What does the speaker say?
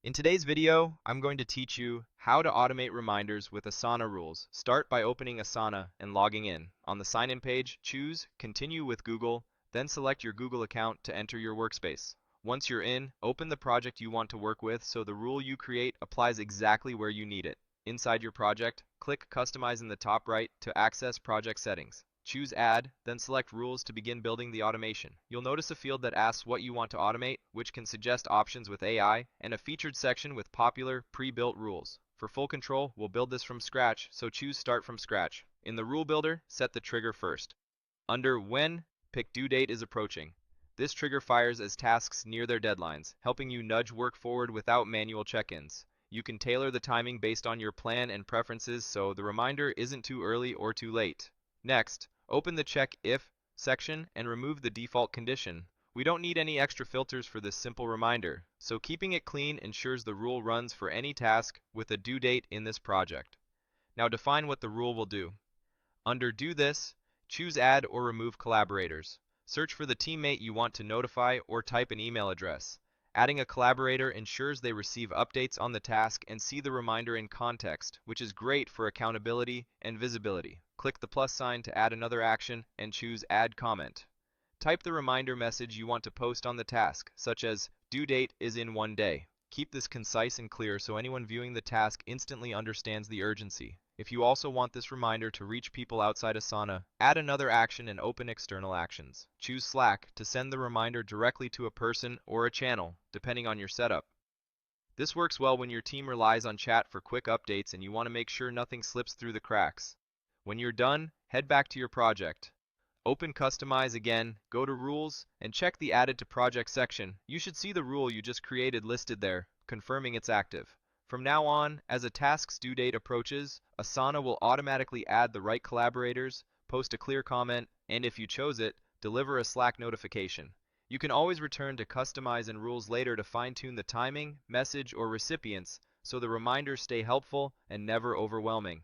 In today's video, I'm going to teach you how to automate reminders with Asana Rules. Start by opening Asana and logging in. On the sign-in page, choose Continue with Google, then select your Google account to enter your workspace. Once you're in, open the project you want to work with so the rule you create applies exactly where you need it. Inside your project, click Customize in the top right to access project settings. Choose Add, then select Rules to begin building the automation. You'll notice a field that asks what you want to automate, which can suggest options with AI, and a featured section with popular, pre-built rules. For full control, we'll build this from scratch, so choose Start from Scratch. In the Rule Builder, set the trigger first. Under When, pick Due Date is approaching. This trigger fires as tasks near their deadlines, helping you nudge work forward without manual check-ins. You can tailor the timing based on your plan and preferences so the reminder isn't too early or too late. Next, open the Check If section and remove the default condition. We don't need any extra filters for this simple reminder, so keeping it clean ensures the rule runs for any task with a due date in this project. Now define what the rule will do. Under Do This, choose Add or Remove Collaborators. Search for the teammate you want to notify or type an email address. Adding a collaborator ensures they receive updates on the task and see the reminder in context, which is great for accountability and visibility. Click the plus sign to add another action and choose Add Comment. Type the reminder message you want to post on the task, such as Due date is in 1 day. Keep this concise and clear so anyone viewing the task instantly understands the urgency. If you also want this reminder to reach people outside Asana, add another action and open external actions. Choose Slack to send the reminder directly to a person or a channel, depending on your setup. This works well when your team relies on chat for quick updates and you want to make sure nothing slips through the cracks. When you're done, head back to your project. Open Customize again, go to Rules, and check the Added to Project section. You should see the rule you just created listed there, confirming it's active. From now on, as a task's due date approaches, Asana will automatically add the right collaborators, post a clear comment, and if you chose it, deliver a Slack notification. You can always return to Customize and Rules later to fine-tune the timing, message, or recipients so the reminders stay helpful and never overwhelming.